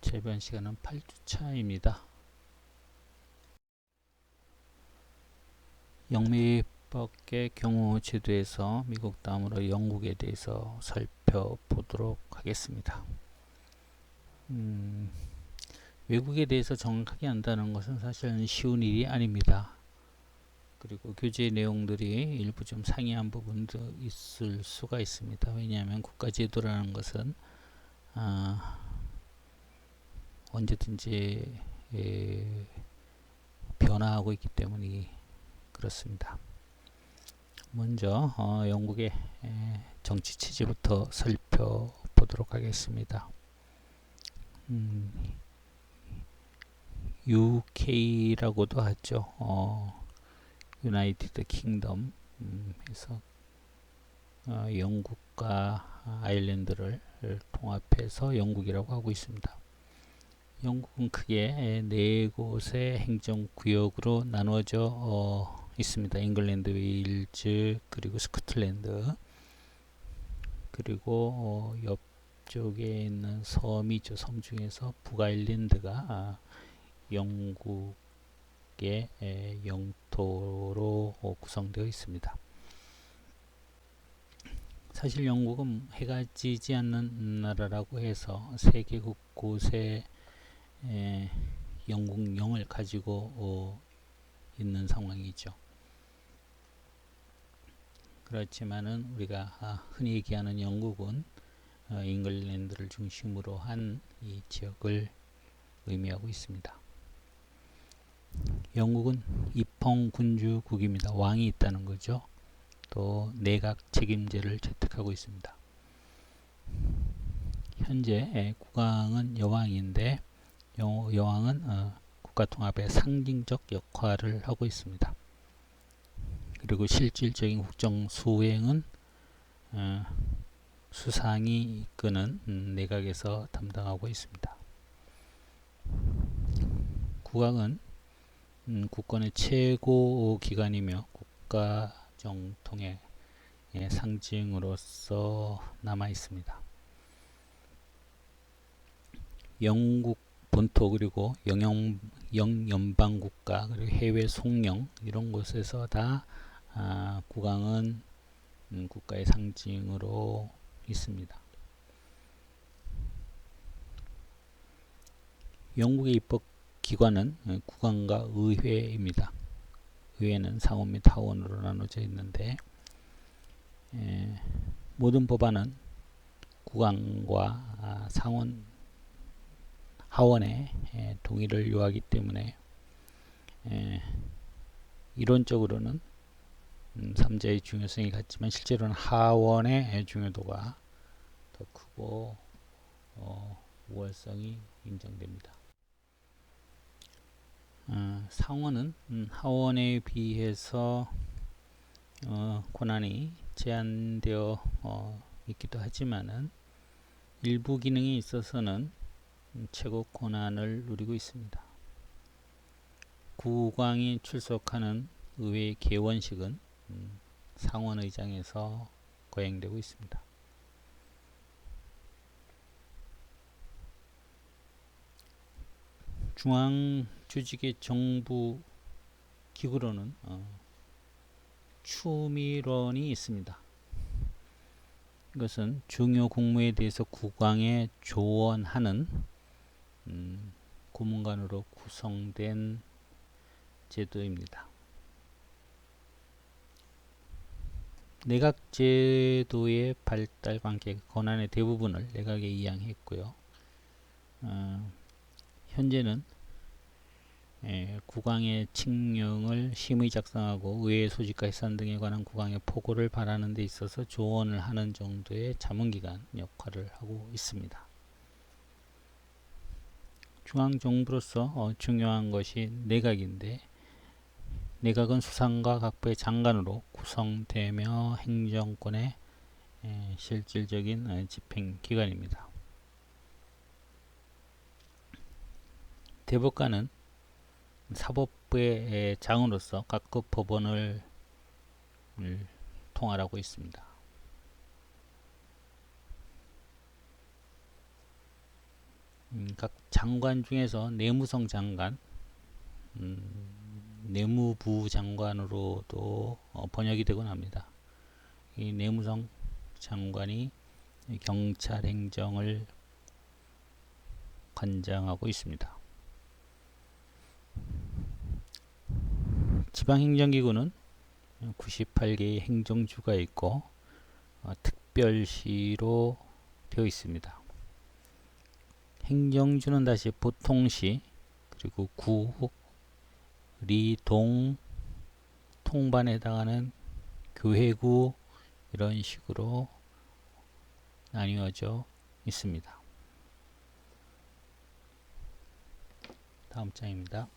재변 시간은 8주차입니다. 영미법계 경우 제도에서 미국 다음으로 영국에 대해서 살펴보도록 하겠습니다. 외국에 대해서 정확하게 안다는 것은 사실은 쉬운 일이 아닙니다. 그리고 교재 내용들이 일부 좀 상이한 부분도 있을 수가 있습니다. 왜냐하면 국가제도라는 것은 언제든지 변화하고 있기 때문에 그렇습니다. 먼저 영국의 정치 체제부터 살펴보도록 하겠습니다. UK라고도 하죠. 유나이티드 킹덤 에서 영국과 아일랜드를 통합해서 영국이라고 하고 있습니다. 영국은 크게 네 곳의 행정구역으로 나누어져 있습니다. 잉글랜드, 웨일즈, 그리고 스코틀랜드, 그리고 옆쪽에 있는 섬이죠. 섬 중에서 북아일랜드가 영국의 영토로 구성되어 있습니다. 사실 영국은 해가 지지 않는 나라라고 해서 세계 곳곳에 영국령을 가지고 있는 상황이죠. 그렇지만은 우리가 흔히 얘기하는 영국은 잉글랜드를 중심으로 한 이 지역을 의미하고 있습니다. 영국은 입헌군주국입니다. 왕이 있다는 거죠. 또 내각 책임제를 채택하고 있습니다. 현재 국왕은 여왕인데 여왕은 국가통합의 상징적 역할을 하고 있습니다. 그리고 실질적인 국정 수행은 수상이 이끄는 내각에서 담당하고 있습니다. 국왕은 국권의 최고 기관이며 국가 정통의 상징으로서 남아 있습니다. 영국 본토 그리고 영연방국가 그리고 해외 속령 이런 곳에서 다 국왕은 국가의 상징으로 있습니다. 영국의 입법기관은 국왕과 의회입니다. 의회는 상원 및 하원으로 나눠져 있는데 모든 법안은 국왕과 상원, 하원의 동의를 요하기 때문에 이론적으로는 3자의 중요성이 같지만 실제로는 하원의 중요도가 더 크고 우월성이 인정됩니다. 상원은 하원에 비해서 권한이 제한되어 있기도 하지만은 일부 기능에 있어서는 최고 권한을 누리고 있습니다. 국왕이 출석하는 의회 개원식은 상원의장에서 거행되고 있습니다. 중앙 조직의 정부 기구로는 추미론이 있습니다. 이것은 중요 국무에 대해서 국왕에 조언하는 고문관으로 구성된 제도입니다. 내각 제도의 발달과 함께 권한의 대부분을 내각에 이양했고요. 현재는 국왕의 칙령을 심의 작성하고 의회 소집과 해산 등에 관한 국왕의 포고를 발하는 데 있어서 조언을 하는 정도의 자문기관 역할을 하고 있습니다. 중앙정부로서 중요한 것이 내각인데 내각은 수상과 각부의 장관으로 구성되며 행정권의 실질적인 집행기관입니다. 대법관은 사법부의 장으로서 각급 법원을 통할하고 있습니다. 각 장관 중에서 내무성 장관, 내무부 장관으로도 번역이 되곤 합니다. 이 내무성 장관이 경찰 행정을 관장하고 있습니다. 지방행정기구는 98개의 행정주가 있고 특별시로 되어 있습니다. 행정주는 다시 보통시, 그리고 구, 리, 동, 통반에 해당하는 교회구, 이런 식으로 나뉘어져 있습니다. 다음 장입니다.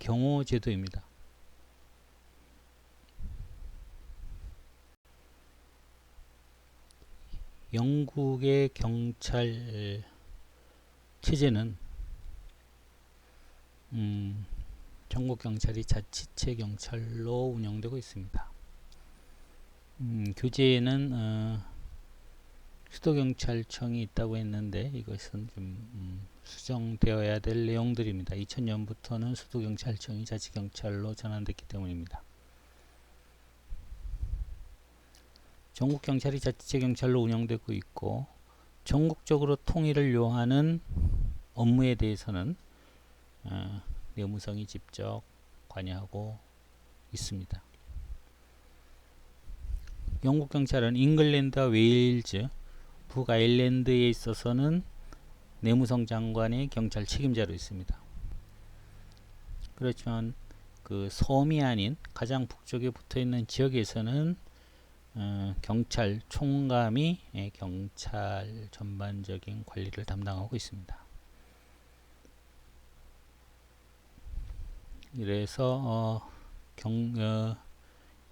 경호제도입니다. 영국의 경찰 체제는 전국 경찰이 자치체 경찰로 운영되고 있습니다. 교재에는 수도경찰청이 있다고 했는데 이것은 좀 수정되어야 될 내용들입니다. 2000년부터는 수도경찰청이 자치경찰로 전환됐기 때문입니다. 전국경찰이 자치체 경찰로 운영되고 있고, 전국적으로 통일을 요하는 업무에 대해서는 내무성이 직접 관여하고 있습니다. 영국 경찰은 잉글랜드와 웨일즈, 북아일랜드에 있어서는 내무성 장관의 경찰 책임자로 있습니다. 그렇지만 그 섬이 아닌 가장 북쪽에 붙어 있는 지역에서는 경찰 총감이 경찰 전반적인 관리를 담당하고 있습니다. 이래서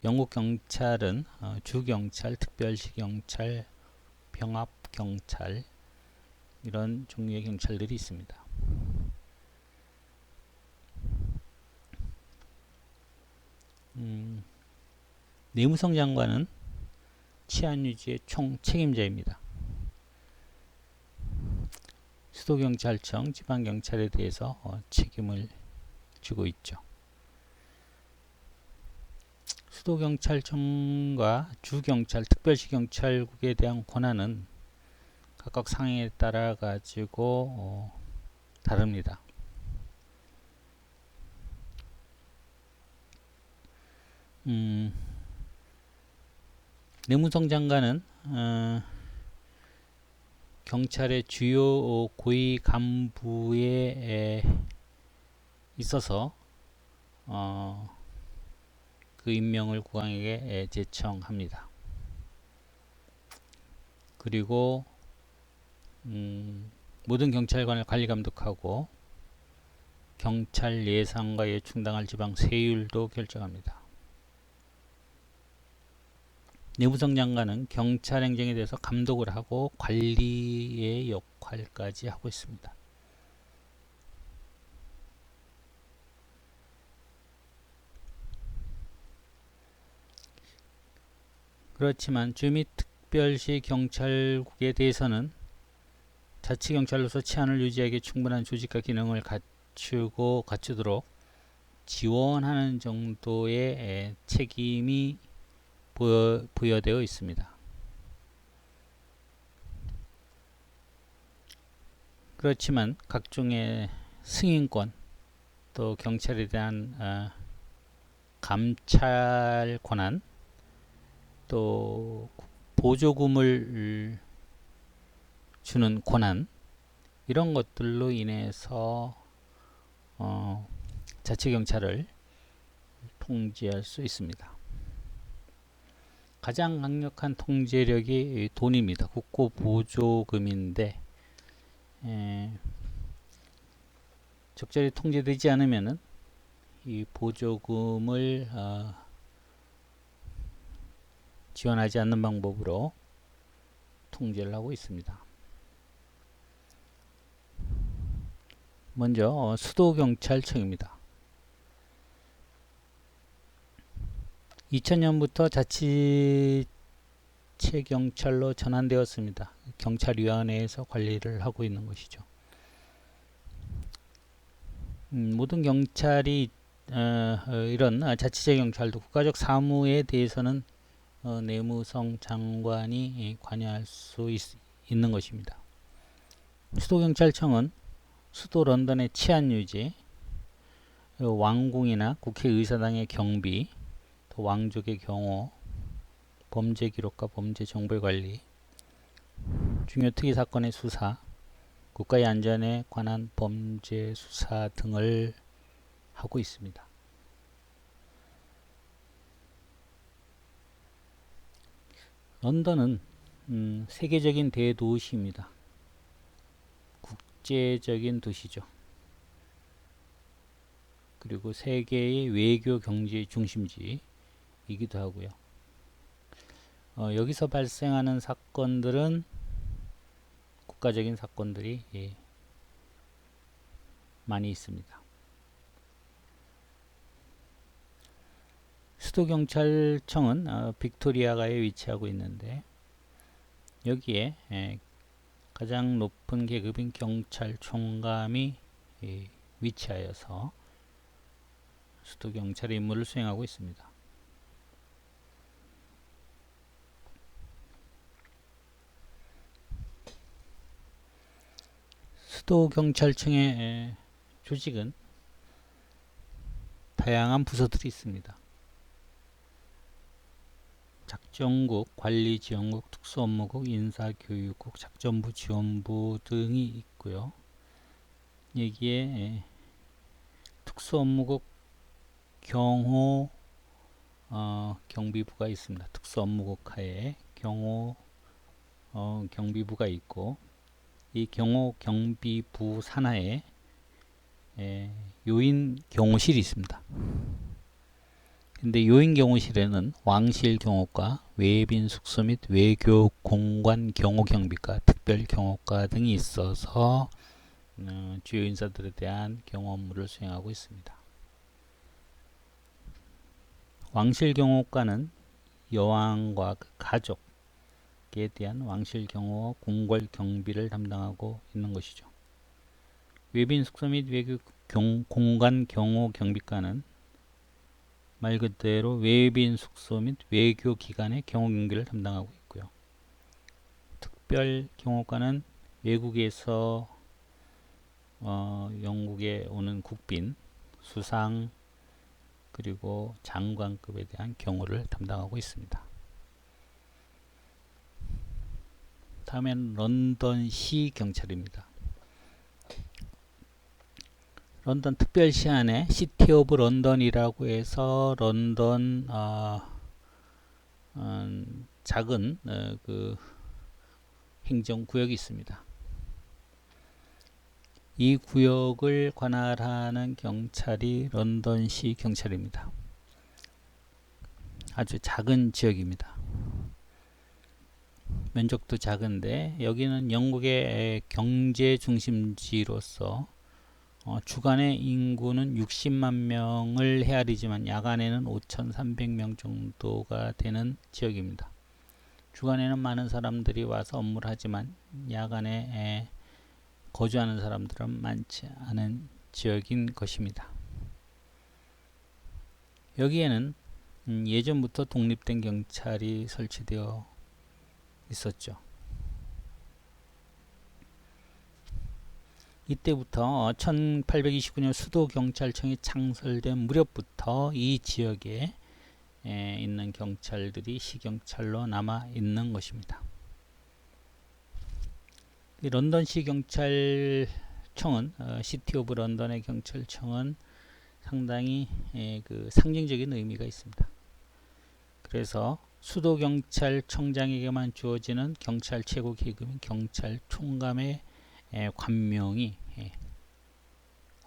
영국 경찰은 주경찰, 특별시 경찰, 병합 경찰, 이런 종류의 경찰들이 있습니다. 내무성 장관은 치안 유지의 총 책임자입니다. 수도경찰청, 지방경찰에 대해서 책임을 지고 있죠. 수도경찰청과 주경찰, 특별시 경찰국에 대한 권한은 각각 상황에 따라 가지고 다릅니다. 내무성 장관은 경찰의 주요 고위 간부에 있어서 그 임명을 국왕에게 제청합니다. 그리고 모든 경찰관을 관리 감독하고 경찰 예산과에 충당할 지방 세율도 결정합니다. 내무성 장관은 경찰 행정에 대해서 감독을 하고 관리의 역할까지 하고 있습니다. 그렇지만 주 및 특별시 경찰국에 대해서는 자치경찰로서 치안을 유지하기 충분한 조직과 기능을 갖추도록 지원하는 정도의 책임이 부여되어 있습니다. 그렇지만 각종의 승인권, 또 경찰에 대한 감찰 권한, 또 보조금을 주는 권한, 이런 것들로 인해서 자치경찰을 통제할 수 있습니다. 가장 강력한 통제력이 돈입니다. 국고 보조금인데 적절히 통제되지 않으면은 이 보조금을 지원하지 않는 방법으로 통제를 하고 있습니다. 먼저 수도경찰청입니다. 2000년부터 자치체 자치체 경찰로 전환되었습니다. 경찰위원회에서 관리를 하고 있는 것이죠. 모든 경찰이 이런 자치체 경찰도 국가적 사무에 대해서는 내무성 장관이 관여할 수 있는 것입니다. 수도경찰청은 수도 런던의 치안 유지, 왕궁이나 국회의사당의 경비, 또 왕족의 경호, 범죄 기록과 범죄 정보의 관리, 중요 특이 사건의 수사, 국가의 안전에 관한 범죄 수사 등을 하고 있습니다. 런던은 세계적인 대도시입니다. 국제적인 도시죠. 그리고 세계의 외교 경제 중심지이기도 하고요. 여기서 발생하는 사건들은 국가적인 사건들이 많이 있습니다. 수도경찰청은 빅토리아가에 위치하고 있는데 여기에 가장 높은 계급인 경찰총감이 위치하여서 수도경찰의 임무를 수행하고 있습니다. 수도경찰청의 조직은 다양한 부서들이 있습니다. 작전국, 관리지원국, 특수업무국, 인사교육국, 작전부, 지원부 등이 있고요. 여기에 특수업무국 경호 경비부가 있습니다. 특수업무국 하에 경호 경비부가 있고 이 경호 경비부 산하에 요인 경호실이 있습니다. 근데 요인 경호실에는 왕실 경호과, 외빈 숙소 및 외교 공관 경호 경비과, 특별 경호과 등이 있어서 주요 인사들에 대한 경호 업무를 수행하고 있습니다. 왕실 경호과는 여왕과 그 가족에 대한 왕실 경호 궁궐 경비를 담당하고 있는 것이죠. 외빈 숙소 및 외교 공관 경호 경비과는 말 그대로 외빈 숙소 및 외교 기관의 경호 경비를 담당하고 있고요. 특별 경호과는 외국에서 영국에 오는 국빈, 수상, 그리고 장관급에 대한 경호를 담당하고 있습니다. 다음엔 런던시 경찰입니다. 런던 특별시 안에 시티 오브 런던이라고 해서 런던 작은 그 행정구역이 있습니다. 이 구역을 관할하는 경찰이 런던시 경찰입니다. 아주 작은 지역입니다. 면적도 작은데 여기는 영국의 경제 중심지로서 주간의 인구는 60만 명을 헤아리지만 야간에는 5,300명 정도가 되는 지역입니다. 주간에는 많은 사람들이 와서 업무를 하지만 야간에 거주하는 사람들은 많지 않은 지역인 것입니다. 여기에는 예전부터 독립된 경찰이 설치되어 있었죠. 이때부터 1829년 수도경찰청이 창설된 무렵부터 이 지역에 있는 경찰들이 시경찰로 남아 있는 것입니다. 이 런던시 경찰청은 시티 오브 런던의 경찰청은 상당히 그 상징적인 의미가 있습니다. 그래서 수도경찰청장에게만 주어지는 경찰 최고 계급인 경찰총감의 관명이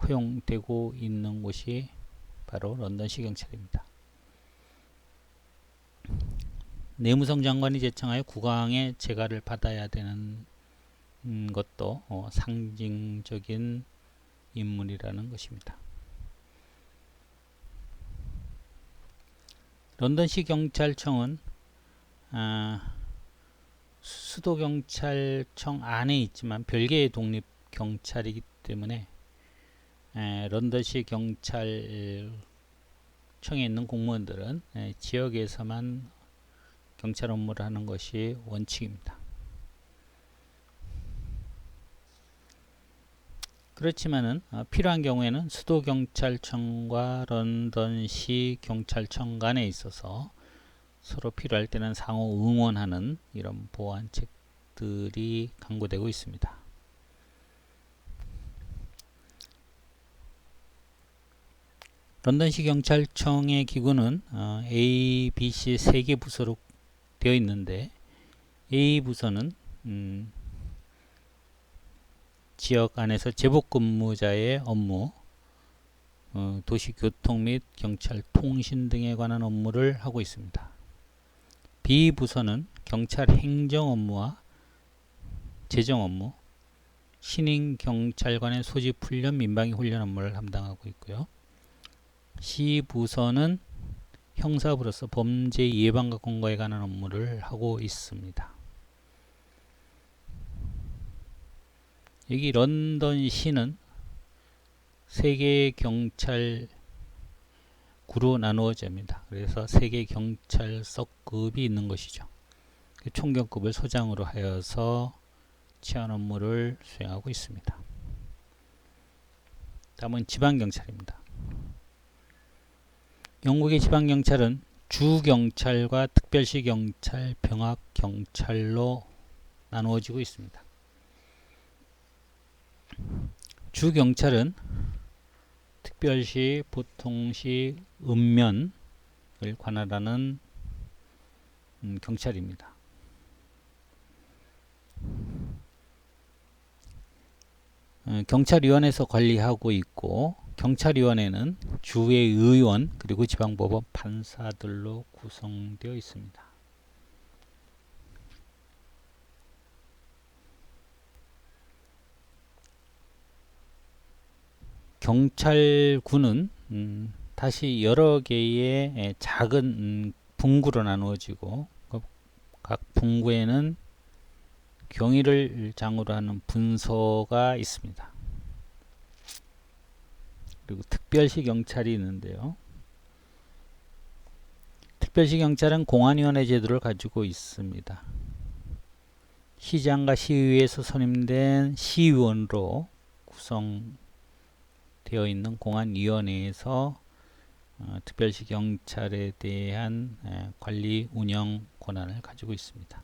허용되고 있는 곳이 바로 런던시 경찰입니다. 내무성 장관이 제청하여 국왕의 재가를 받아야 되는 것도 상징적인 인물이라는 것입니다. 런던시 경찰청은 수도 경찰청 안에 있지만 별개의 독립 경찰이기 때문에 런던시 경찰청에 있는 공무원들은 지역에서만 경찰 업무를 하는 것이 원칙입니다. 그렇지만은 필요한 경우에는 수도 경찰청과 런던시 경찰청 간에 있어서 서로 필요할 때는 상호 응원하는 이런 보완책들이 강구되고 있습니다. 런던시 경찰청의 기구는 A, B, C 3개 부서로 되어 있는데 A 부서는 지역 안에서 제복 근무자의 업무, 도시교통 및 경찰 통신 등에 관한 업무를 하고 있습니다. B 부서는 경찰 행정 업무와 재정 업무, 신임 경찰관의 소집 훈련, 민방위 훈련 업무를 담당하고 있고요. C 부서는 형사부로서 범죄 예방과 검거에 관한 업무를 하고 있습니다. 여기 런던시는 3개의 경찰구로 나누어집니다. 그래서 3개 경찰서급이 있는 것이죠. 총경급을 소장으로 하여서 치안 업무를 수행하고 있습니다. 다음은 지방경찰입니다. 영국의 지방경찰은 주경찰과 특별시 경찰, 병합경찰로 나누어지고 있습니다. 주경찰은 특별시, 보통시, 읍면을 관할하는 경찰입니다. 경찰위원회에서 관리하고 있고 경찰위원회는 주의 의원 그리고 지방법원 판사들로 구성되어 있습니다. 경찰군은 다시 여러 개의 작은 분구로 나누어지고 각 분구에는 경위를 장으로 하는 분서가 있습니다. 그리고 특별시 경찰이 있는데요. 특별시 경찰은 공안위원회 제도를 가지고 있습니다. 시장과 시의회에서 선임된 시의원으로 구성되어 있는 공안위원회에서 특별시 경찰에 대한 관리 운영 권한을 가지고 있습니다.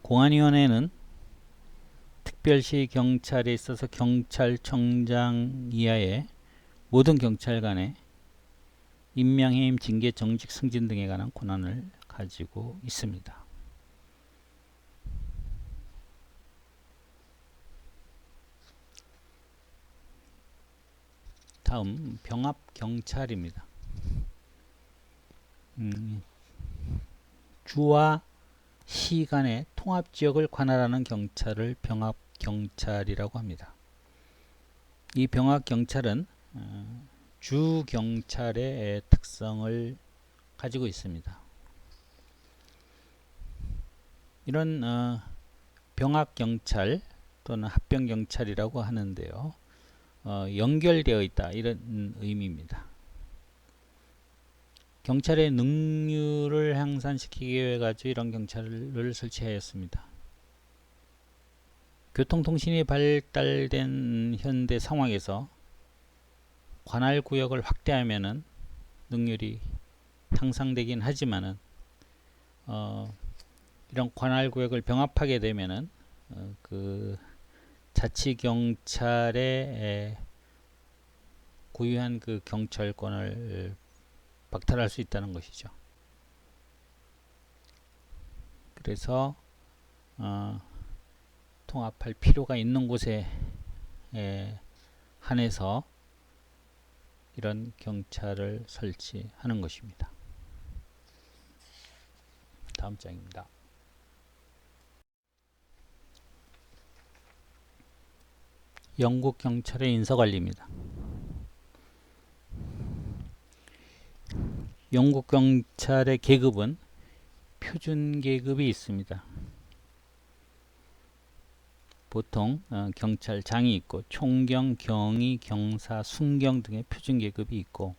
공안위원회는 특별시 경찰에 있어서 경찰청장 이하의 모든 경찰관의 임명, 해임, 징계, 정직, 승진 등에 관한 권한을 가지고 있습니다. 다음 병합경찰입니다. 주와 시 간의 통합지역을 관할하는 경찰을 병합경찰이라고 합니다. 이 병합경찰은 주경찰의 특성을 가지고 있습니다. 이런 병합경찰 또는 합병경찰이라고 하는데요. 연결되어 있다 이런 의미입니다. 경찰의 능률을 향상시키기 위해 가지고 이런 경찰을 설치하였습니다. 교통통신이 발달된 현대 상황에서 관할구역을 확대하면은 능률이 향상되긴 하지만은 이런 관할구역을 병합하게 되면은 그 자치경찰의 고유한 그 경찰권을 박탈할 수 있다는 것이죠. 그래서 통합할 필요가 있는 곳에 한해서 이런 경찰을 설치하는 것입니다. 다음 장입니다. 영국 경찰의 인사관리입니다. 영국 경찰의 계급은 표준 계급이 있습니다. 보통 경찰장이 있고 총경, 경위, 경사, 순경 등의 표준 계급이 있고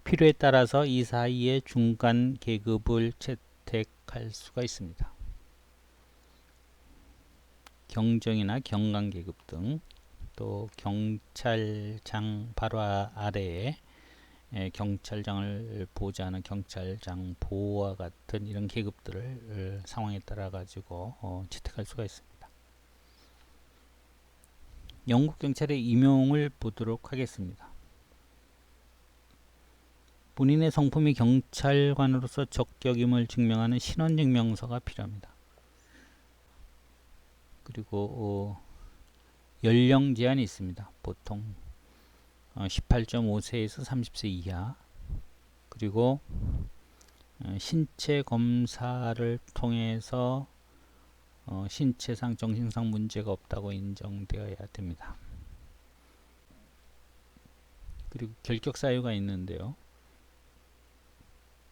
필요에 따라서 이 사이에 중간 계급을 채택할 수가 있습니다. 경정이나 경관 계급 등, 또 경찰장 바로 아래에 경찰장을 보좌하는 경찰장 보호와 같은 이런 계급들을 상황에 따라 가지고 채택할 수가 있습니다. 영국 경찰의 임용을 보도록 하겠습니다. 본인의 성품이 경찰관으로서 적격임을 증명하는 신원증명서가 필요합니다. 그리고 연령 제한이 있습니다. 보통 18.5세에서 30세 이하, 그리고 신체 검사를 통해서 신체상 정신상 문제가 없다고 인정되어야 됩니다. 그리고 결격 사유가 있는데요.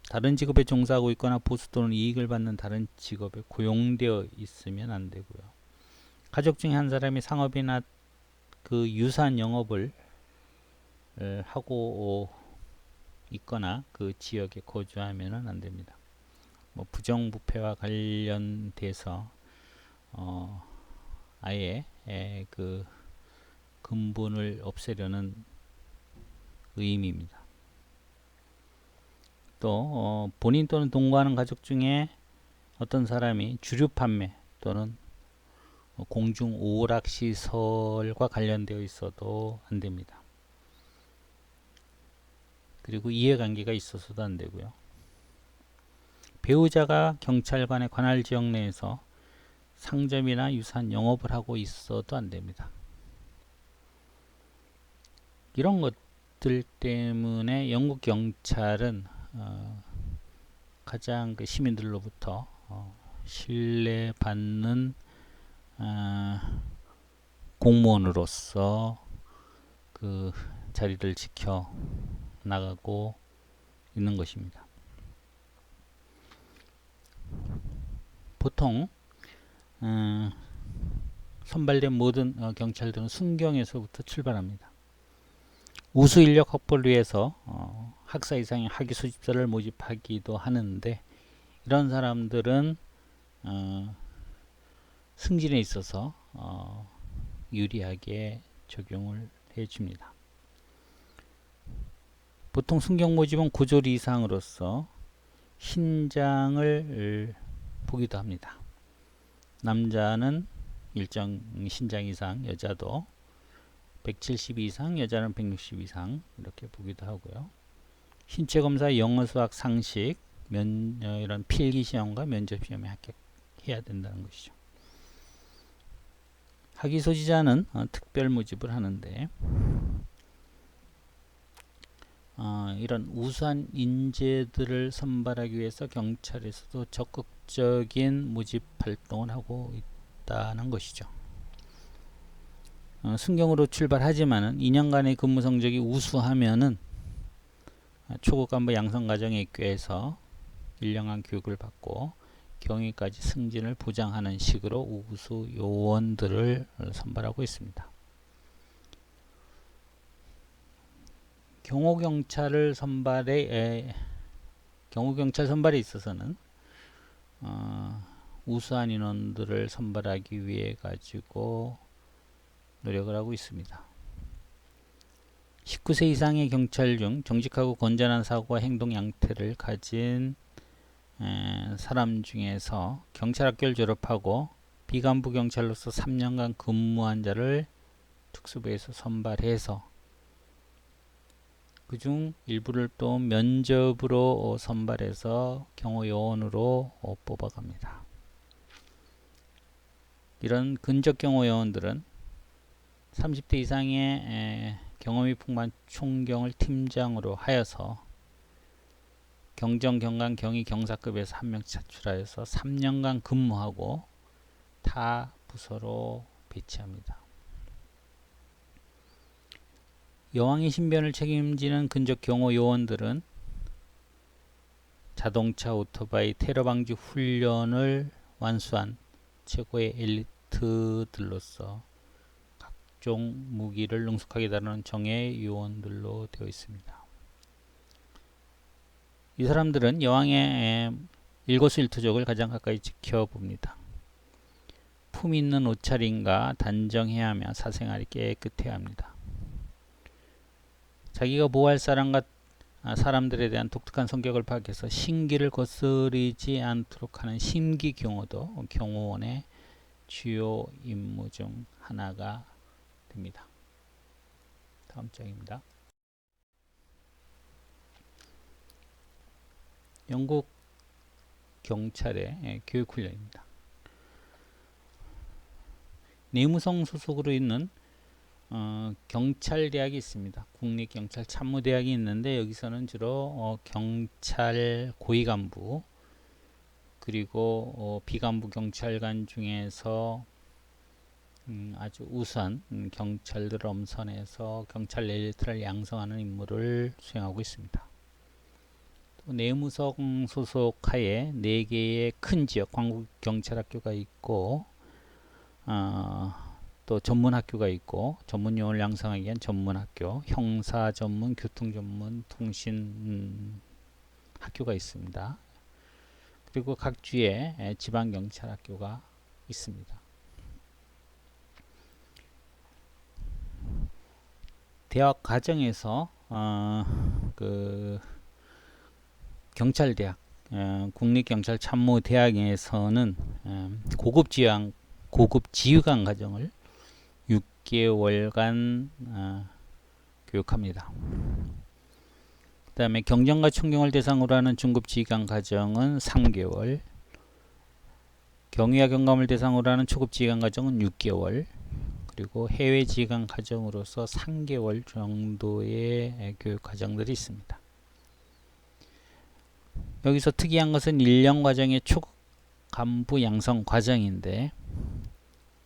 다른 직업에 종사하고 있거나 보수 또는 이익을 받는 다른 직업에 고용되어 있으면 안 되고요. 가족 중에 한 사람이 상업이나 그 유사한 영업을 하고 있거나 그 지역에 거주하면 안 됩니다. 뭐 부정부패와 관련돼서 아예 그 근본을 없애려는 의미입니다. 또 본인 또는 동거하는 가족 중에 어떤 사람이 주류 판매 또는 공중 오락시설과 관련되어 있어도 안 됩니다. 그리고 이해관계가 있어서도 안 되고요. 배우자가 경찰관의 관할 지역 내에서 상점이나 유사한 영업을 하고 있어도 안 됩니다. 이런 것들 때문에 영국 경찰은 가장 그 시민들로부터 신뢰받는 공무원으로서 그 자리를 지켜 나가고 있는 것입니다. 보통 선발된 모든 경찰들은 순경에서부터 출발합니다. 우수 인력 확보를 위해서 학사 이상의 학위 수집자를 모집하기도 하는데, 이런 사람들은 승진에 있어서 유리하게 적용을 해줍니다. 보통 순경 모집은 9졸 이상으로서 신장을 보기도 합니다. 남자는 일정 신장 이상, 여자도 170 이상, 여자는 160 이상 이렇게 보기도 하고요. 신체 검사, 영어, 수학, 상식, 이런 필기 시험과 면접 시험에 합격해야 된다는 것이죠. 학위 소지자는 특별 모집을 하는데, 이런 우수한 인재들을 선발하기 위해서 경찰에서도 적극적인 모집 활동을 하고 있다는 것이죠. 순경으로 출발하지만은 2년간의 근무 성적이 우수하면은 초급 간부 양성 과정에 입교해서 1년간 교육을 받고 경위까지 승진을 보장하는 식으로 우수 요원들을 선발하고 있습니다. 경호경찰 선발에 있어서는 우수한 인원들을 선발하기 위해 가지고 노력을 하고 있습니다. 19세 이상의 경찰 중 정직하고 건전한 사고와 행동 양태를 가진 사람 중에서 경찰학교를 졸업하고 비간부 경찰로서 3년간 근무한 자를 특수부에서 선발해서 그중 일부를 또 면접으로 선발해서 경호요원으로 뽑아갑니다. 이런 근접 경호요원들은 30대 이상의 경험이 풍부한 총경을 팀장으로 하여서 경정, 경관, 경위, 경사급에서 한 명 차출하여서 3년간 근무하고 타 부서로 배치합니다. 여왕의 신변을 책임지는 근접 경호 요원들은 자동차, 오토바이, 테러 방지 훈련을 완수한 최고의 엘리트들로서 각종 무기를 능숙하게 다루는 정예 요원들로 되어 있습니다. 이 사람들은 여왕의 일거수일투족을 가장 가까이 지켜봅니다. 품 있는 옷차림과 단정해야 하며 사생활이 깨끗해야 합니다. 자기가 보호할 사람들에 대한 독특한 성격을 파악해서 신기를 거스르지 않도록 하는 신기경호도 경호원의 주요 임무 중 하나가 됩니다. 다음 장입니다. 영국 경찰의 교육훈련입니다. 내무성 소속으로 있는 경찰대학이 있습니다. 국립경찰참모대학이 있는데 여기서는 주로 경찰 고위간부 그리고 비간부 경찰관 중에서 아주 우수한 경찰들을 엄선해서 경찰 엘리트를 양성하는 임무를 수행하고 있습니다. 또 내무성 소속 하에 4개의 큰 지역 광국경찰학교가 있고 또 전문학교가 있고 전문요원을 양성하기 위한 전문학교, 형사 전문, 교통 전문, 통신 학교가 있습니다. 그리고 각 주에 지방경찰학교가 있습니다. 대학 과정에서 경찰대학, 국립경찰참모대학에서는 고급 지휘관 과정을 6개월간 교육합니다. 그 다음에 경정과 총경을 대상으로 하는 중급 지휘관 과정은 3개월, 경위와 경감을 대상으로 하는 초급 지휘관 과정은 6개월, 그리고 해외 지휘관 과정으로서 3개월 정도의 교육 과정들이 있습니다. 여기서 특이한 것은 1년 과정의 초급 간부 양성 과정인데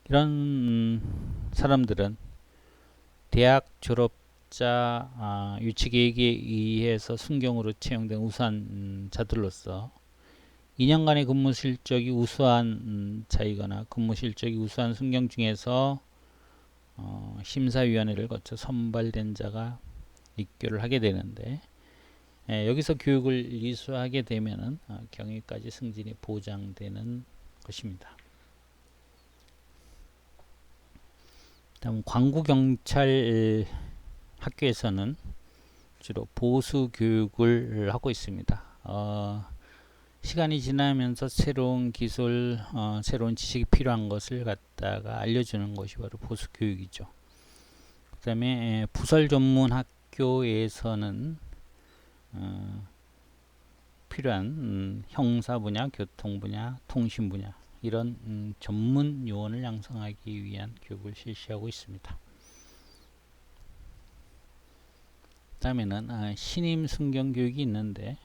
이런 사람들은 대학 졸업자 유치계획에 의해서 순경으로 채용된 우수한 자들로서 2년간의 근무 실적이 우수한 자이거나 근무 실적이 우수한 순경 중에서 심사위원회를 거쳐 선발된 자가 입교를 하게 되는데 여기서 교육을 이수하게 되면은 경위까지 승진이 보장되는 것입니다. 다음 광구경찰 학교에서는 주로 보수 교육을 하고 있습니다. 시간이 지나면서 새로운 기술, 새로운 지식이 필요한 것을 갖다가 알려주는 것이 바로 보수 교육이죠. 그 다음에 부설 전문 학교에서는 필요한 형사 분야, 교통 분야, 통신 분야 이런 전문 요원을 양성하기 위한 교육을 실시하고 있습니다. 다음에는 신임 순경 교육이 있는데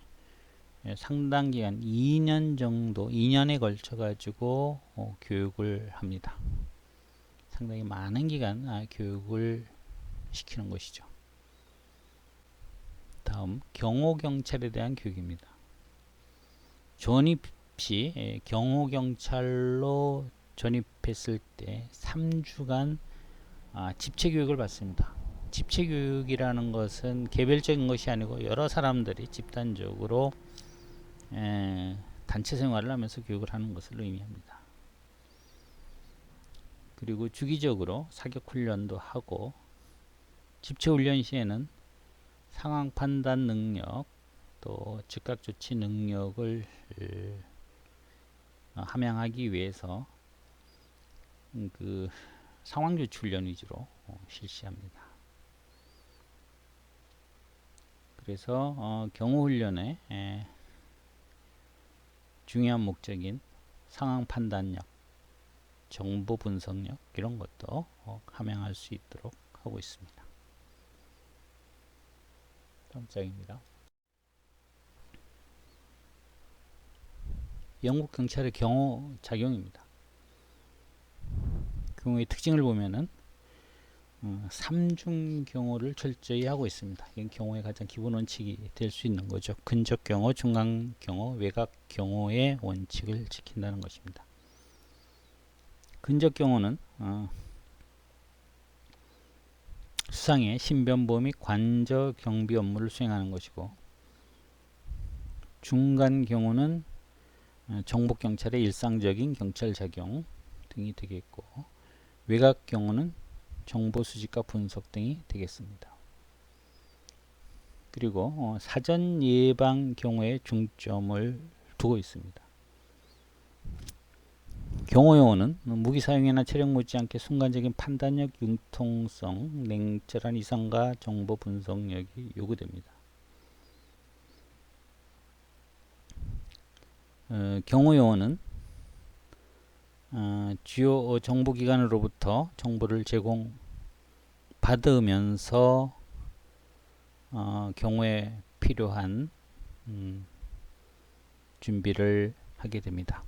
상당 기간 2년에 걸쳐 가지고 교육을 합니다. 상당히 많은 기간 교육을 시키는 것이죠. 다음 경호경찰에 대한 교육입니다. 전입 시 경호경찰로 전입했을 때 3주간 집체교육을 받습니다. 집체교육이라는 것은 개별적인 것이 아니고 여러 사람들이 집단적으로 단체 생활을 하면서 교육을 하는 것을 의미합니다. 그리고 주기적으로 사격훈련도 하고 집체훈련 시에는 상황 판단 능력 또 즉각 조치 능력을 함양하기 위해서 그 상황 조치 훈련 위주로 실시합니다. 그래서 경호 훈련의 중요한 목적인 상황 판단력, 정보 분석력 이런 것도 함양할 수 있도록 하고 있습니다. 다음 장입니다. 영국 경찰의 경호 작용입니다. 경호의 특징을 보면은 삼중 경호를 철저히 하고 있습니다. 이건 경호의 가장 기본 원칙이 될 수 있는 거죠. 근접 경호, 중간 경호, 외곽 경호의 원칙을 지킨다는 것입니다. 근접 경호는 수상의 신변보호 및 관저 경비 업무를 수행하는 것이고, 중간 경호는 정복 경찰의 일상적인 경찰 작용 등이 되겠고, 외곽 경호는 정보 수집과 분석 등이 되겠습니다. 그리고 사전 예방 경호에 중점을 두고 있습니다. 경호 요원은 무기 사용이나 체력 못지않게 순간적인 판단력, 융통성, 냉철한 이성과 정보 분석력이 요구됩니다. 경호 요원은 주요 정보기관으로부터 정보를 제공받으면서 경호에 필요한 준비를 하게 됩니다.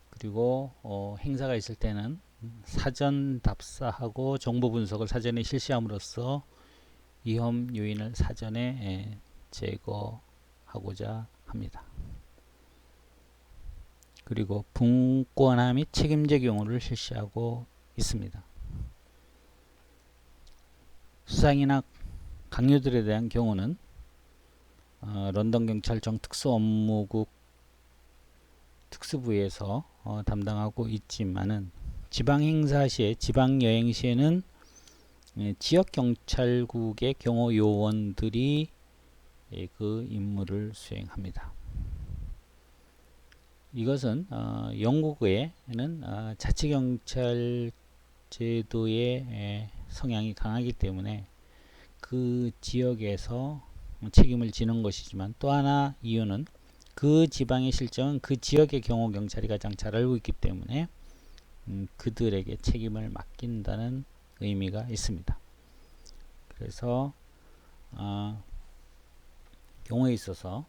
그리고 행사가 있을 때는 사전 답사하고 정보 분석을 사전에 실시함으로써 위험 요인을 사전에 제거하고자 합니다. 그리고 분권화 및 책임제 경호를 실시하고 있습니다. 수상이나 강요들에 대한 경우는 런던경찰청 특수업무국 특수부에서 담당하고 있지만은 지방행사 시에, 지방여행 시에는 지역경찰국의 경호요원들이 그 임무를 수행합니다. 이것은 영국에는 자치경찰 제도의 성향이 강하기 때문에 그 지역에서 책임을 지는 것이지만, 또 하나 이유는 그 지방의 실정은 그 지역의 경호경찰이 가장 잘 알고 있기 때문에 그들에게 책임을 맡긴다는 의미가 있습니다. 그래서 경호에 있어서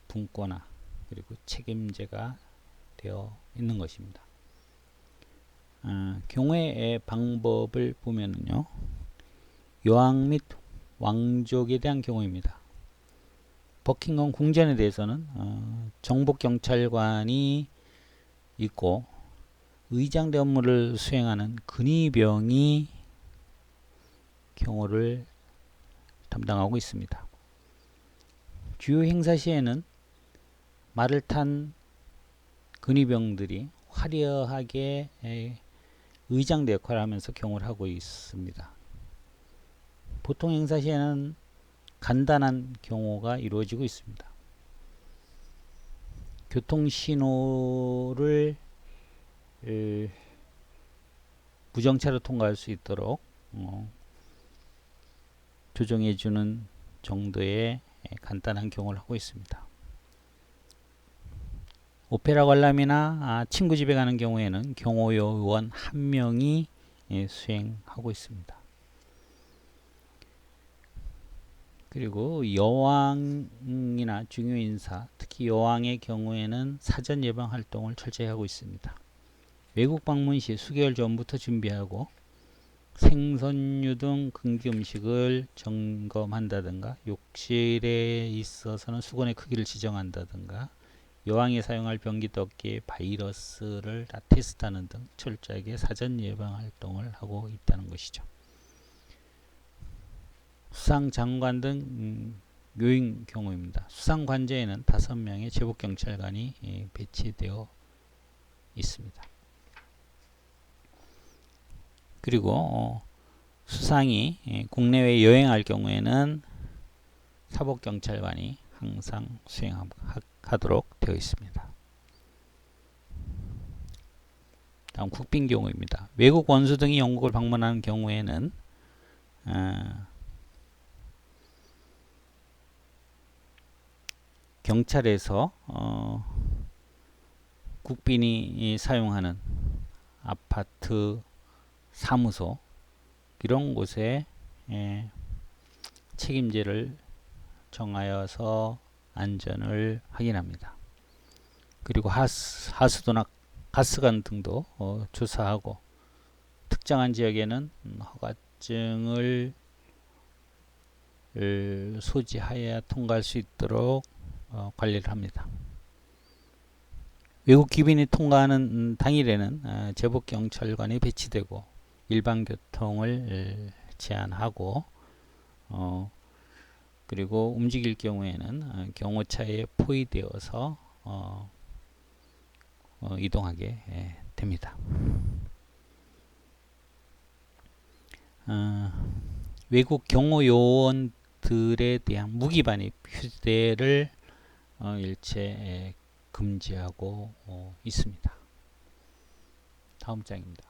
분권화 그리고 책임제가 되어 있는 것입니다. 경호의 방법을 보면요, 요왕 및 왕족에 대한 경우입니다. 버킹엄 궁전에 대해서는 정복경찰관이 있고 의장대 업무를 수행하는 근위병이 경호를 담당하고 있습니다. 주요 행사 시에는 말을 탄 근위병들이 화려하게 의장대 역할을 하면서 경호를 하고 있습니다. 보통 행사 시에는 간단한 경호가 이루어지고 있습니다. 교통신호를 무정차로 통과할 수 있도록 조정해주는 정도의 간단한 경호를 하고 있습니다. 오페라 관람이나 친구 집에 가는 경우에는 경호요원 한 명이 수행하고 있습니다. 그리고 여왕이나 중요 인사, 특히 여왕의 경우에는 사전 예방 활동을 철저히 하고 있습니다. 외국 방문 시 수개월 전부터 준비하고 생선류 등 금기 음식을 점검한다든가, 욕실에 있어서는 수건의 크기를 지정한다든가, 여왕이 사용할 변기 덮개의 바이러스를 다 테스트하는 등 철저하게 사전 예방 활동을 하고 있다는 것이죠. 수상장관 등 요인 경우입니다. 수상관제에는 5명의 제복경찰관이 배치되어 있습니다. 그리고 수상이 국내외 여행할 경우에는 사복경찰관이 항상 수행하도록 되어 있습니다. 다음 국빈 경우입니다. 외국 원수 등이 영국을 방문하는 경우에는 경찰에서 국빈이 사용하는 아파트, 사무소 이런 곳에 책임제를 정하여서 안전을 확인합니다. 그리고 하수도나 가스관 등도 조사하고, 특정한 지역에는 허가증을 소지하여야 통과할 수 있도록 관리를 합니다. 외국 기빈이 통과하는 당일에는 제복경찰관이 배치되고 일반 교통을 제한하고 그리고 움직일 경우에는 경호차에 포위되어서 이동하게 됩니다. 외국 경호 요원들에 대한 무기 반입 휴대를 일체 금지하고 있습니다. 다음 장입니다.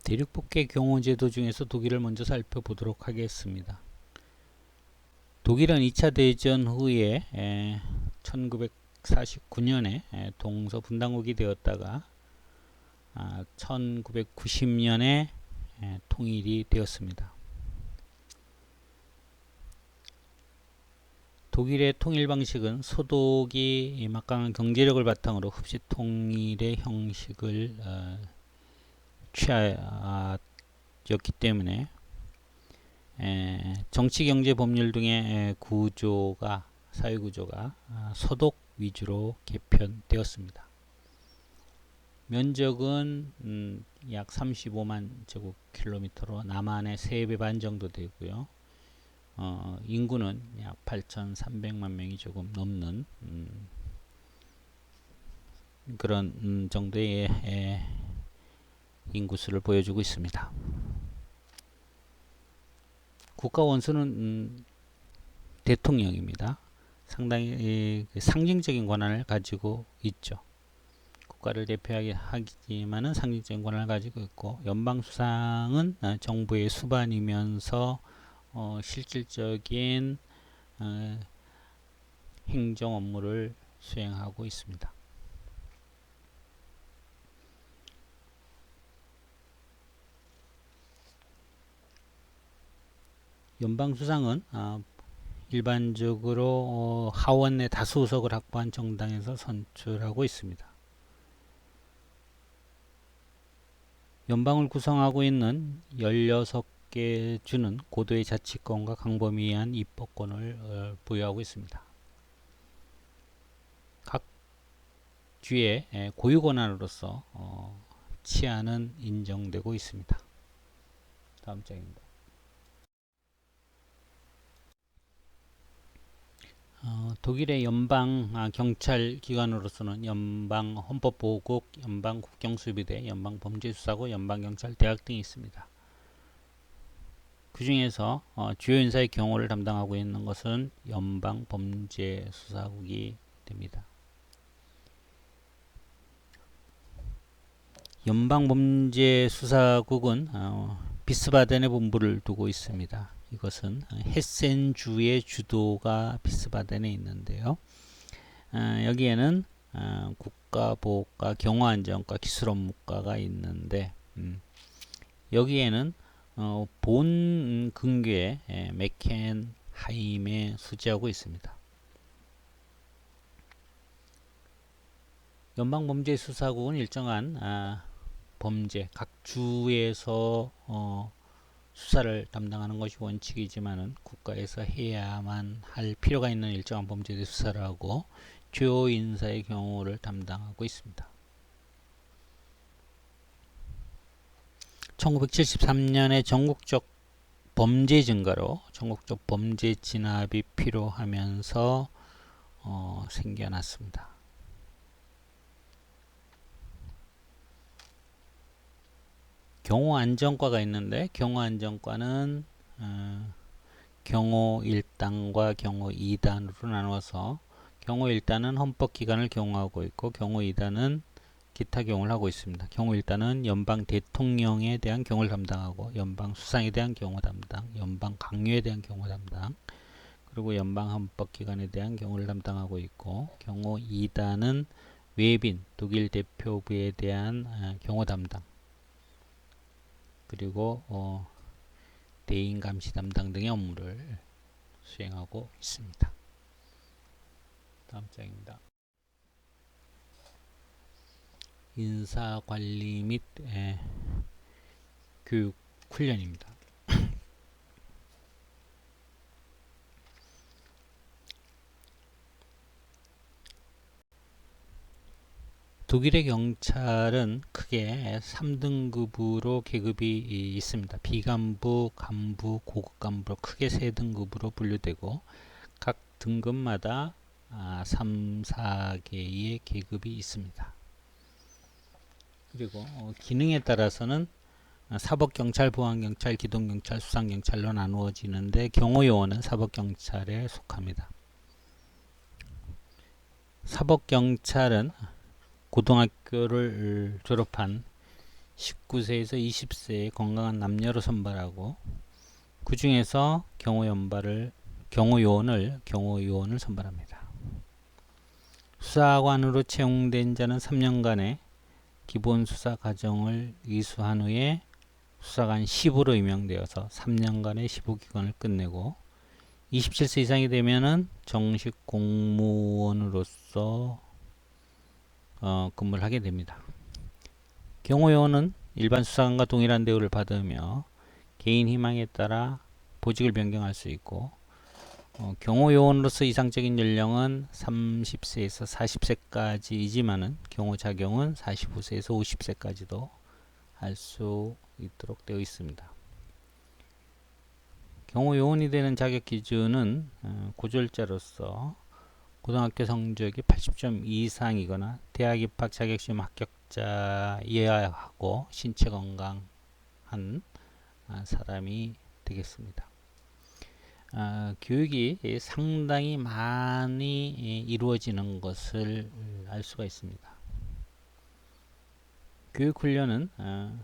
대륙폭격 경호제도 중에서 독일을 먼저 살펴보도록 하겠습니다. 독일은 2차 대전 후에 1949년에 동서 분당국이 되었다가 1990년에 통일이 되었습니다. 독일의 통일 방식은 소독이 막강한 경제력을 바탕으로 흡시 통일의 형식을 취하였기 때문에 정치, 경제, 법률 등의 구조가 사회 구조가 소독 위주로 개편되었습니다. 면적은 약 35만 제곱킬로미터로 남한의 3배 반 정도 되고요. 인구는 약 8,300만 명이 조금 넘는 그런 정도의 인구수를 보여주고 있습니다. 국가 원수는 대통령입니다. 상당히 상징적인 권한을 가지고 있죠. 국가를 대표하게 하지만은 상징적인 권한을 가지고 있고, 연방수상은 정부의 수반이면서 실질적인 행정 업무를 수행하고 있습니다. 연방수상은 일반적으로 하원의 다수 의석을 확보한 정당에서 선출하고 있습니다. 연방을 구성하고 있는 16개 주는 고도의 자치권과 광범위한 입법권을 부여하고 있습니다. 각 주의 고유 권한으로서 치안은 인정되고 있습니다. 다음 장입니다. 독일의 연방 경찰 기관으로서는 연방 헌법보호국, 연방 국경수비대, 연방 범죄수사국, 연방 경찰대학 등이 있습니다. 그 중에서 주요 인사의 경호를 담당하고 있는 것은 연방 범죄수사국이 됩니다. 연방 범죄수사국은 비스바덴에 본부를 두고 있습니다. 이것은 헤센주의 주도가 비스바덴에 있는데요. 여기에는 국가보호과, 경호안전과, 기술업무과가 있는데 여기에는 본 근교에 메켄하임에 수지하고 있습니다. 연방범죄수사국은 일정한 범죄, 각 주에서 수사를 담당하는 것이 원칙이지만은 국가에서 해야만 할 필요가 있는 일정한 범죄에 수사를 하고 주요 인사의 경우를 담당하고 있습니다. 1973년에 전국적 범죄 증가로 전국적 범죄 진압이 필요하면서 생겨났습니다. 경호안전과가 있는데, 경호안전과는 경호 1단과 경호 2단으로 나누어서 경호 1단은 헌법기관을 경호하고 있고, 경호 2단은 기타 경호를 하고 있습니다. 경호 1단은 연방 대통령에 대한 경호를 담당하고, 연방 수상에 대한 경호 담당, 연방 강요에 대한 경호 담당, 그리고 연방 헌법기관에 대한 경호를 담당하고 있고, 경호 2단은 외빈, 독일 대표부에 대한 경호 담당, 그리고 대인 감시 담당 등의 업무를 수행하고 있습니다. 다음 장입니다. 인사관리 및 교육 훈련입니다. 독일의 경찰은 크게 3등급으로 계급이 있습니다. 비간부, 간부, 고급 간부로 크게 3등급으로 분류되고 각 등급마다 3, 4개의 계급이 있습니다. 그리고 기능에 따라서는 사법경찰, 보안경찰, 기동경찰, 수상경찰로 나누어지는데 경호요원은 사법경찰에 속합니다. 사법경찰은 고등학교를 졸업한 19세에서 20세의 건강한 남녀로 선발하고 그 중에서 경호요원을 선발합니다. 수사관으로 채용된 자는 3년간의 기본 수사 과정을 이수한 후에 수사관 10으로 임명되어서 3년간의 15기간을 끝내고 27세 이상이 되면은 정식 공무원으로서 근무를 하게 됩니다. 경호요원은 일반 수사관과 동일한 대우를 받으며 개인 희망에 따라 보직을 변경할 수 있고 경호요원으로서 이상적인 연령은 30세에서 40세까지이지만은 경호 작용은 45세에서 50세까지도 할 수 있도록 되어 있습니다. 경호요원이 되는 자격 기준은 고졸자로서 고등학교 성적이 80점 이상이거나 대학 입학 자격시험 합격자여야 하고 신체 건강한 사람이 되겠습니다. 교육이 상당히 많이 이루어지는 것을 알 수가 있습니다. 교육훈련은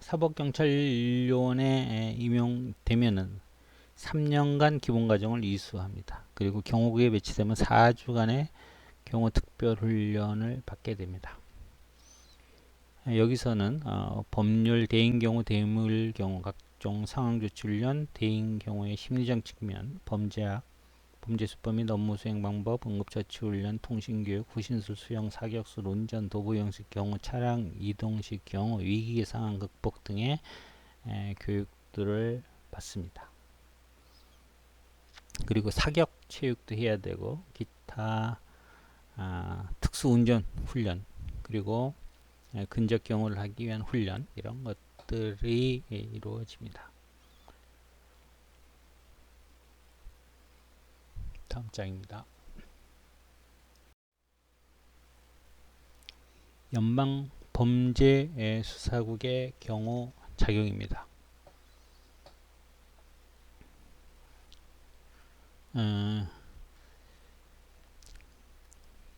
사법경찰요원에 임용되면은 3년간 기본과정을 이수합니다. 그리고 경호국에 배치되면 4주간의 경호특별훈련을 받게 됩니다. 여기서는 법률, 대인경호, 대물경호, 각종 상황조치훈련, 대인경호의 심리적 측면, 범죄학, 범죄수법 및 업무수행 방법, 응급처치훈련, 통신교육, 후신술 수용, 사격술, 운전, 도보형식 경호, 차량 이동식 경호, 위기 상황 극복 등의 교육들을 받습니다. 그리고 사격 체육도 해야 되고 기타 특수운전 훈련 그리고 근접 경호를 하기 위한 훈련 이런 것들이 이루어집니다. 다음 장입니다. 연방범죄수사국의 경호 작용입니다.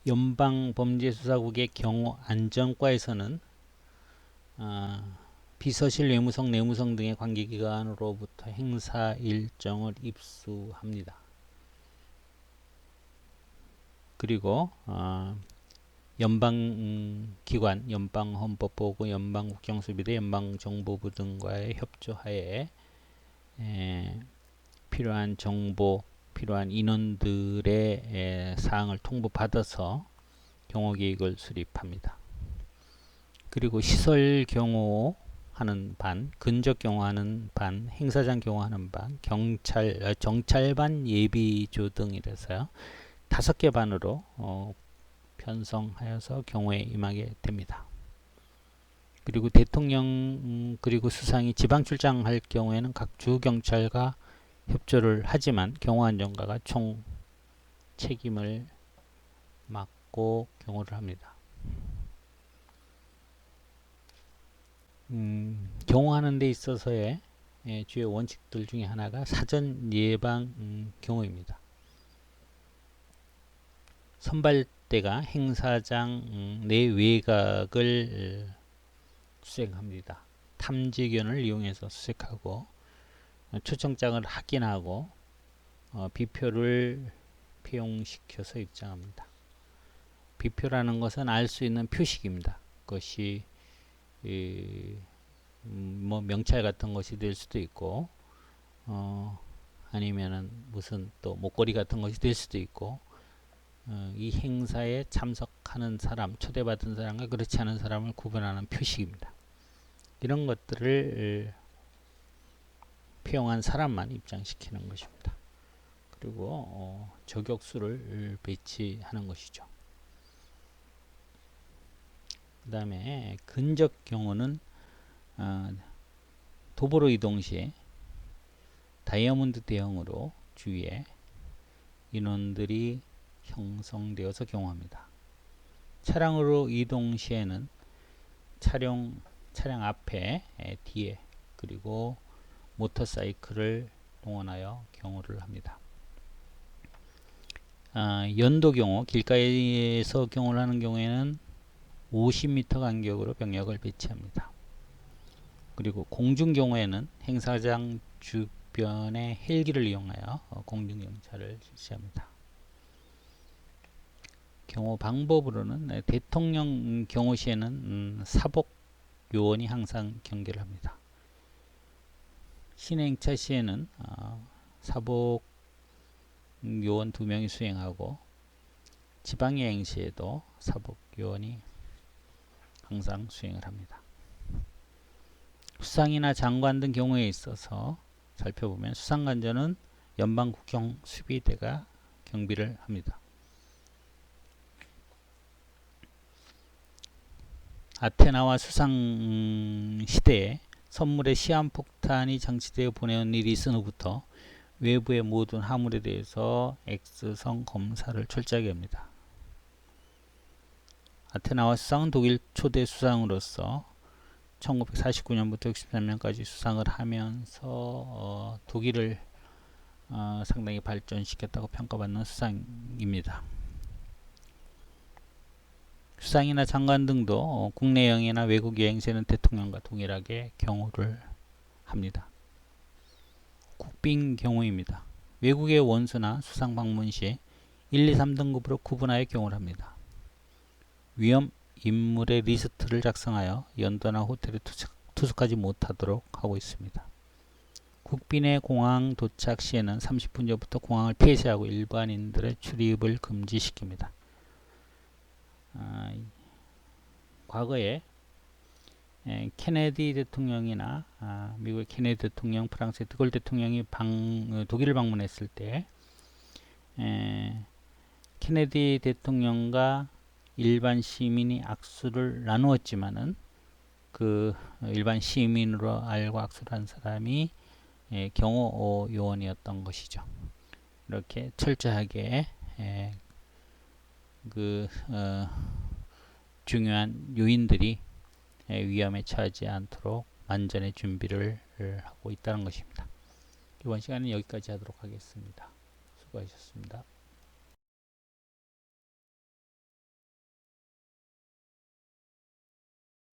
연방범죄수사국의 경호안전과에서는 비서실, 외무성, 내무성 등의 관계기관으로부터 행사 일정을 입수합니다. 그리고 연방기관, 연방헌법보호구, 연방국경수비대, 연방정보부 등과의 협조하에 필요한 정보, 필요한 인원들의 사항을 통보받아서 경호계획을 수립합니다. 그리고 시설 경호하는 반, 근접 경호하는 반, 행사장 경호하는 반, 정찰반, 예비조 등이라서요. 5개 반으로 편성하여서 경호에 임하게 됩니다. 그리고 대통령 그리고 수상이 지방 출장할 경우에는 각 주경찰과 협조를 하지만 경호안전과가 총 책임을 맡고 경호를 합니다. 경호하는 데 있어서의 주요 원칙들 중에 하나가 사전 예방 경호입니다. 선발대가 행사장 내 외곽을 수색합니다. 탐지견을 이용해서 수색하고 초청장을 확인하고 비표를 폐용시켜서 입장합니다. 비표라는 것은 알 수 있는 표식입니다. 그것이 뭐 명찰 같은 것이 될 수도 있고, 아니면은 무슨 또 목걸이 같은 것이 될 수도 있고, 이 행사에 참석하는 사람, 초대받은 사람과 그렇지 않은 사람을 구분하는 표식입니다. 이런 것들을 표용한 사람만 입장시키는 것입니다. 그리고 저격수를 배치하는 것이죠. 그 다음에 근접 경우는 도보로 이동 시 다이아몬드 대형으로 주위에 인원들이 형성되어서 경호합니다. 차량으로 이동 시에는 차량 앞에, 뒤에, 그리고 모터사이클을 동원하여 경호를 합니다. 연도 경호, 길가에서 경호를 하는 경우에는 50m 간격으로 병력을 배치합니다. 그리고 공중 경우에는 행사장 주변에 헬기를 이용하여 공중경찰을 실시합니다. 경호 방법으로는 대통령 경호 시에는 사복 요원이 항상 경계를 합니다. 신행차 시에는 사복 요원 2명이 수행하고, 지방여행 시에도 사복 요원이 항상 수행을 합니다. 수상이나 장관 등 경우에 있어서 살펴보면 수상관저는 연방국경 수비대가 경비를 합니다. 아테나와 수상 시대에 선물에 시한폭탄이 장치되어 보내온 일이 있은 후부터 외부의 모든 화물에 대해서 X성 검사를 철저하게 합니다. 아테나와 수상은 독일 초대 수상으로서 1949년부터 63년까지 수상을 하면서 독일을 상당히 발전시켰다고 평가받는 수상입니다. 수상이나 장관 등도 국내 여행이나 외국 여행 시에는 대통령과 동일하게 경호를 합니다. 국빈 경호입니다. 외국의 원수나 수상 방문 시 1, 2, 3등급으로 구분하여 경호를 합니다. 위험 인물의 리스트를 작성하여 연도나 호텔에 투숙하지 못하도록 하고 있습니다. 국빈의 공항 도착 시에는 30분 전부터 공항을 폐쇄하고 일반인들의 출입을 금지시킵니다. 과거에 케네디 대통령이나 미국의 케네디 대통령, 프랑스의 드골 대통령이 독일을 방문했을 때 케네디 대통령과 일반 시민이 악수를 나누었지만은 그 일반 시민으로 알고 악수를 한 사람이 경호 요원이었던 것이죠. 이렇게 철저하게 중요한 요인들이 위험에 처하지 않도록 만전의 준비를 하고 있다는 것입니다. 이번 시간은 여기까지 하도록 하겠습니다. 수고하셨습니다.